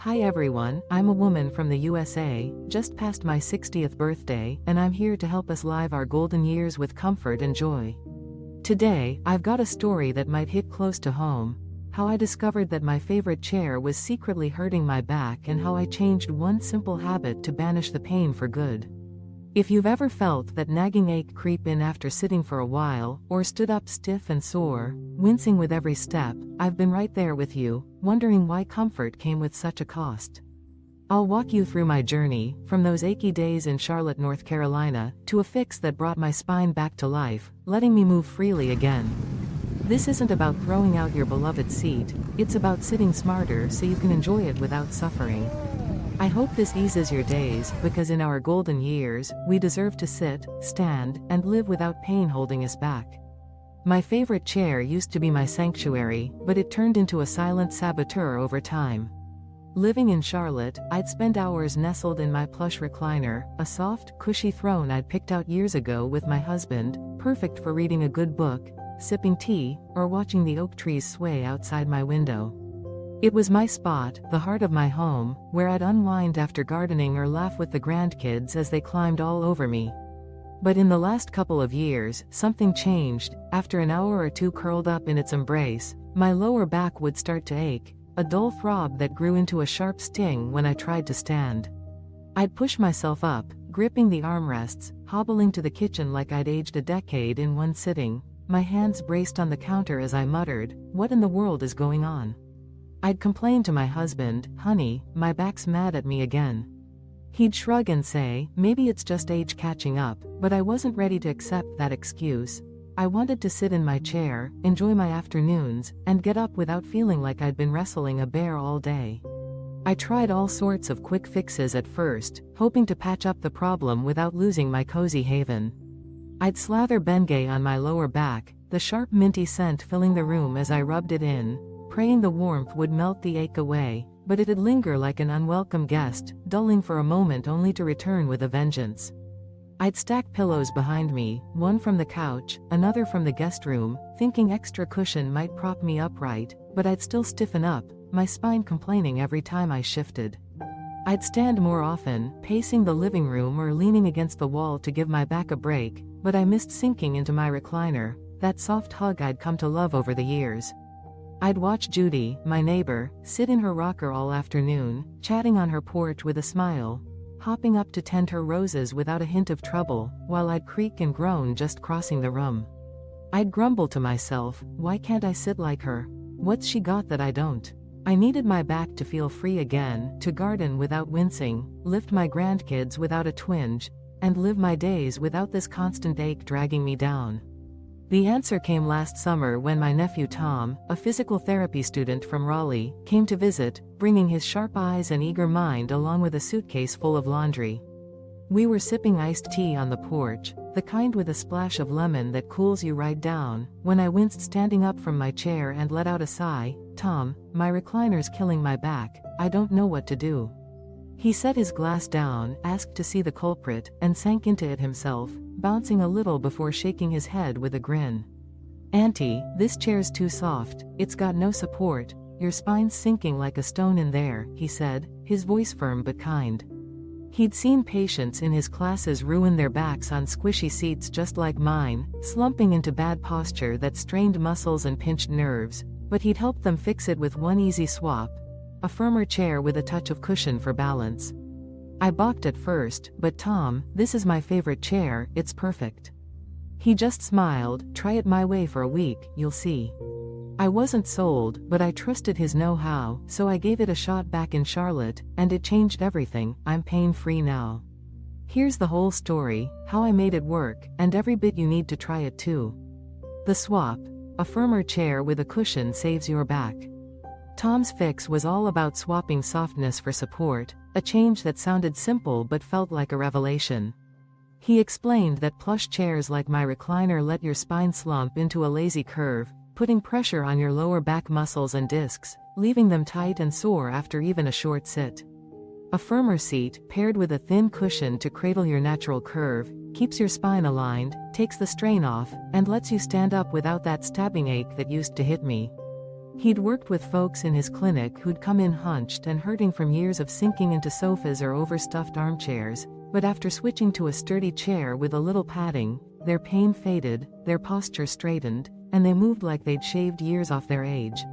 Hi everyone, I'm a woman from the USA, just past my 60th birthday, and I'm here to help us live our golden years with comfort and joy. Today, I've got a story that might hit close to home. How I discovered that my favorite chair was secretly hurting my back and how I changed one simple habit to banish the pain for good. If you've ever felt that nagging ache creep in after sitting for a while, or stood up stiff and sore, wincing with every step, I've been right there with you, wondering why comfort came with such a cost. I'll walk you through my journey, from those achy days in Charlotte, North Carolina, to a fix that brought my spine back to life, letting me move freely again. This isn't about throwing out your beloved seat, it's about sitting smarter so you can enjoy it without suffering. I hope this eases your days, because in our golden years, we deserve to sit, stand, and live without pain holding us back. My favorite chair used to be my sanctuary, but it turned into a silent saboteur over time. Living in Charlotte, I'd spend hours nestled in my plush recliner, a soft, cushy throne I'd picked out years ago with my husband, perfect for reading a good book, sipping tea, or watching the oak trees sway outside my window. It was my spot, the heart of my home, where I'd unwind after gardening or laugh with the grandkids as they climbed all over me. But in the last couple of years, something changed. After an hour or two curled up in its embrace, my lower back would start to ache, a dull throb that grew into a sharp sting when I tried to stand. I'd push myself up, gripping the armrests, hobbling to the kitchen like I'd aged a decade in one sitting, my hands braced on the counter as I muttered, "What in the world is going on?" I'd complain to my husband, "Honey, my back's mad at me again." He'd shrug and say, "Maybe it's just age catching up," but I wasn't ready to accept that excuse. I wanted to sit in my chair, enjoy my afternoons, and get up without feeling like I'd been wrestling a bear all day. I tried all sorts of quick fixes at first, hoping to patch up the problem without losing my cozy haven. I'd slather Bengay on my lower back, the sharp minty scent filling the room as I rubbed it in, praying the warmth would melt the ache away, but it'd linger like an unwelcome guest, dulling for a moment only to return with a vengeance. I'd stack pillows behind me, one from the couch, another from the guest room, thinking extra cushion might prop me upright, but I'd still stiffen up, my spine complaining every time I shifted. I'd stand more often, pacing the living room or leaning against the wall to give my back a break, but I missed sinking into my recliner, that soft hug I'd come to love over the years. I'd watch Judy, my neighbor, sit in her rocker all afternoon, chatting on her porch with a smile, hopping up to tend her roses without a hint of trouble, while I'd creak and groan just crossing the room. I'd grumble to myself, "Why can't I sit like her? What's she got that I don't?" I needed my back to feel free again, to garden without wincing, lift my grandkids without a twinge, and live my days without this constant ache dragging me down. The answer came last summer when my nephew Tom, a physical therapy student from Raleigh, came to visit, bringing his sharp eyes and eager mind along with a suitcase full of laundry. We were sipping iced tea on the porch, the kind with a splash of lemon that cools you right down, when I winced standing up from my chair and let out a sigh. "Tom, my recliner's killing my back, I don't know what to do." He set his glass down, asked to see the culprit, and sank into it himself, bouncing a little before shaking his head with a grin. "Auntie, this chair's too soft, it's got no support, your spine's sinking like a stone in there," he said, his voice firm but kind. He'd seen patients in his classes ruin their backs on squishy seats just like mine, slumping into bad posture that strained muscles and pinched nerves, but he'd helped them fix it with one easy swap, a firmer chair with a touch of cushion for balance. I balked at first, but "Tom, this is my favorite chair, it's perfect." He just smiled, "Try it my way for a week, you'll see." I wasn't sold, but I trusted his know-how, so I gave it a shot back in Charlotte, and it changed everything. I'm pain-free now. Here's the whole story, how I made it work, and every bit you need to try it too. The swap. A firmer chair with a cushion saves your back. Tom's fix was all about swapping softness for support, a change that sounded simple but felt like a revelation. He explained that plush chairs like my recliner let your spine slump into a lazy curve, putting pressure on your lower back muscles and discs, leaving them tight and sore after even a short sit. A firmer seat, paired with a thin cushion to cradle your natural curve, keeps your spine aligned, takes the strain off, and lets you stand up without that stabbing ache that used to hit me. He'd worked with folks in his clinic who'd come in hunched and hurting from years of sinking into sofas or overstuffed armchairs, but after switching to a sturdy chair with a little padding, their pain faded, their posture straightened, and they moved like they'd shaved years off their age.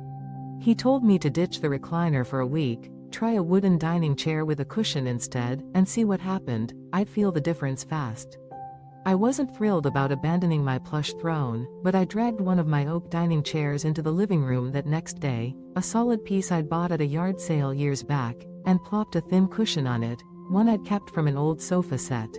He told me to ditch the recliner for a week, try a wooden dining chair with a cushion instead, and see what happened. I'd feel the difference fast. I wasn't thrilled about abandoning my plush throne, but I dragged one of my oak dining chairs into the living room that next day, a solid piece I'd bought at a yard sale years back, and plopped a thin cushion on it, one I'd kept from an old sofa set.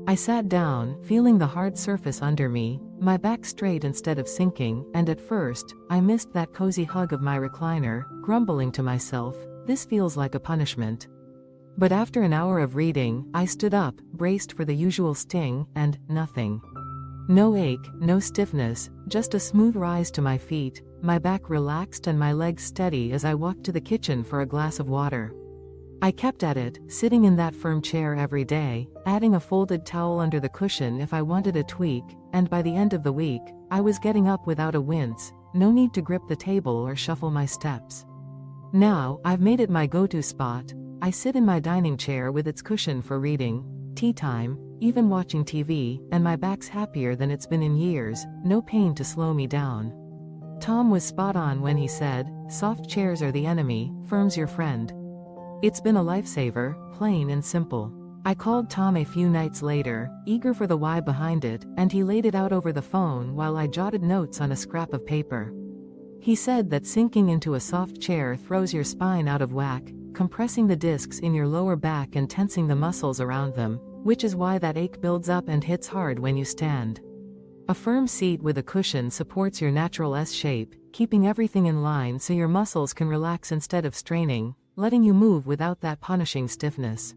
I sat down, feeling the hard surface under me, my back straight instead of sinking, and at first, I missed that cozy hug of my recliner, grumbling to myself, this feels like a punishment. But after an hour of reading, I stood up, braced for the usual sting, and nothing. No ache, no stiffness, just a smooth rise to my feet, my back relaxed and my legs steady as I walked to the kitchen for a glass of water. I kept at it, sitting in that firm chair every day, adding a folded towel under the cushion if I wanted a tweak, and by the end of the week, I was getting up without a wince, no need to grip the table or shuffle my steps. Now, I've made it my go-to spot. I sit in my dining chair with its cushion for reading, tea time, even watching TV, and my back's happier than it's been in years, no pain to slow me down. Tom was spot on when he said, soft chairs are the enemy, firm's your friend. It's been a lifesaver, plain and simple. I called Tom a few nights later, eager for the why behind it, and he laid it out over the phone while I jotted notes on a scrap of paper. He said that sinking into a soft chair throws your spine out of whack, compressing the discs in your lower back and tensing the muscles around them, which is why that ache builds up and hits hard when you stand. A firm seat with a cushion supports your natural S shape, keeping everything in line so your muscles can relax instead of straining, letting you move without that punishing stiffness.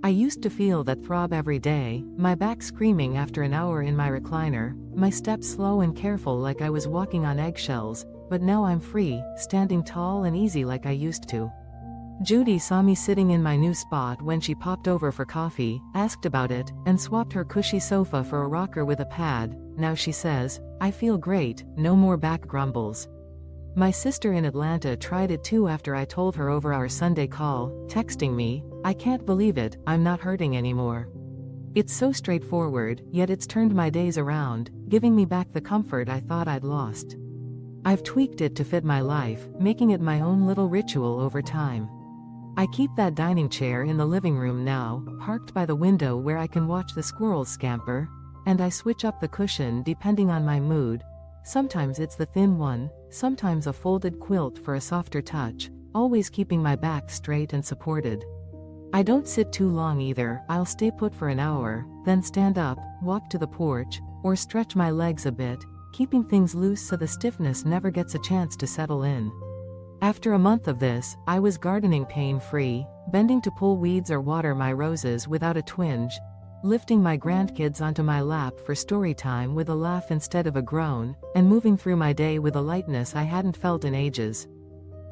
I used to feel that throb every day, my back screaming after an hour in my recliner, my steps slow and careful like I was walking on eggshells, but now I'm free, standing tall and easy like I used to. Judy saw me sitting in my new spot when she popped over for coffee, asked about it, and swapped her cushy sofa for a rocker with a pad. Now she says, I feel great, no more back grumbles. My sister in Atlanta tried it too after I told her over our Sunday call, texting me, I can't believe it, I'm not hurting anymore. It's so straightforward, yet it's turned my days around, giving me back the comfort I thought I'd lost. I've tweaked it to fit my life, making it my own little ritual over time. I keep that dining chair in the living room now, parked by the window where I can watch the squirrels scamper, and I switch up the cushion depending on my mood. Sometimes it's the thin one, sometimes a folded quilt for a softer touch, always keeping my back straight and supported. I don't sit too long either, I'll stay put for an hour, then stand up, walk to the porch, or stretch my legs a bit, keeping things loose so the stiffness never gets a chance to settle in. After a month of this, I was gardening pain-free, bending to pull weeds or water my roses without a twinge, lifting my grandkids onto my lap for story time with a laugh instead of a groan, and moving through my day with a lightness I hadn't felt in ages.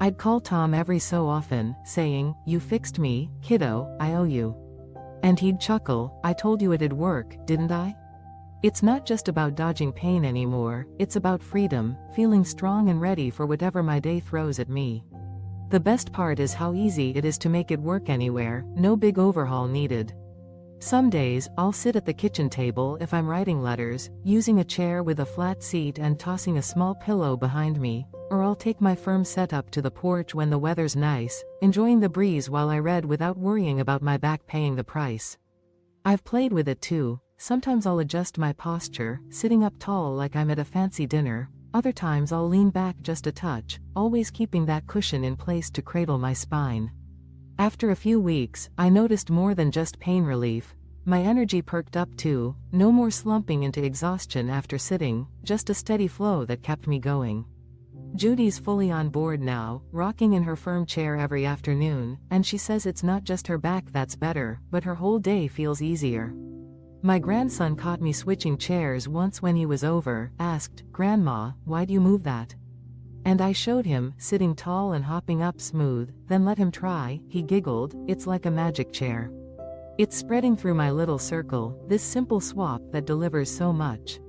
I'd call Tom every so often, saying, you fixed me, kiddo, I owe you. And he'd chuckle, I told you it'd work, didn't I? It's not just about dodging pain anymore, it's about freedom, feeling strong and ready for whatever my day throws at me. The best part is how easy it is to make it work anywhere, no big overhaul needed. Some days, I'll sit at the kitchen table if I'm writing letters, using a chair with a flat seat and tossing a small pillow behind me, or I'll take my firm setup to the porch when the weather's nice, enjoying the breeze while I read without worrying about my back paying the price. I've played with it too. Sometimes I'll adjust my posture, sitting up tall like I'm at a fancy dinner. Other times I'll lean back just a touch, always keeping that cushion in place to cradle my spine. After a few weeks, I noticed more than just pain relief. My energy perked up too, no more slumping into exhaustion after sitting, just a steady flow that kept me going. Judy's fully on board now, rocking in her firm chair every afternoon, and she says it's not just her back that's better, but her whole day feels easier. My grandson caught me switching chairs once when he was over, asked, Grandma, why'd you move that? And I showed him, sitting tall and hopping up smooth, then let him try, he giggled, it's like a magic chair. It's spreading through my little circle, this simple swap that delivers so much.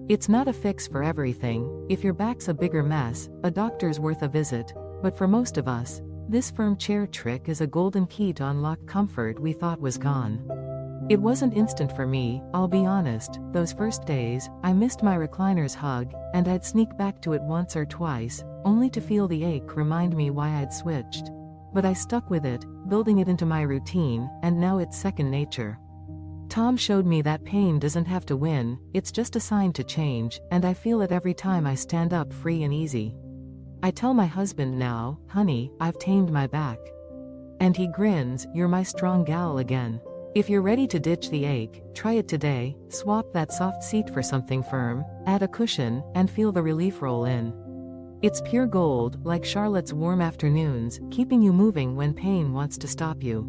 It's not a fix for everything. If your back's a bigger mess, a doctor's worth a visit. But for most of us, this firm chair trick is a golden key to unlock comfort we thought was gone. It wasn't instant for me, I'll be honest. Those first days, I missed my recliner's hug, and I'd sneak back to it once or twice, only to feel the ache remind me why I'd switched. But I stuck with it, building it into my routine, and now it's second nature. Tom showed me that pain doesn't have to win, it's just a sign to change, and I feel it every time I stand up free and easy. I tell my husband now, honey, I've tamed my back. And he grins, you're my strong gal again. If you're ready to ditch the ache, try it today. Swap that soft seat for something firm, add a cushion, and feel the relief roll in. It's pure gold, like Charlotte's warm afternoons, keeping you moving when pain wants to stop you.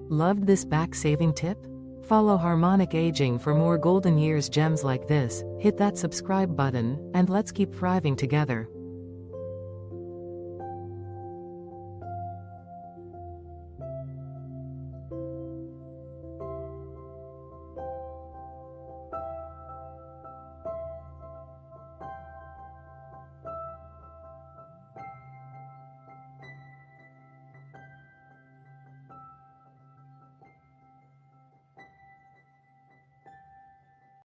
Loved this back-saving tip? Follow Harmonic Aging for more golden years gems like this, hit that subscribe button, and let's keep thriving together.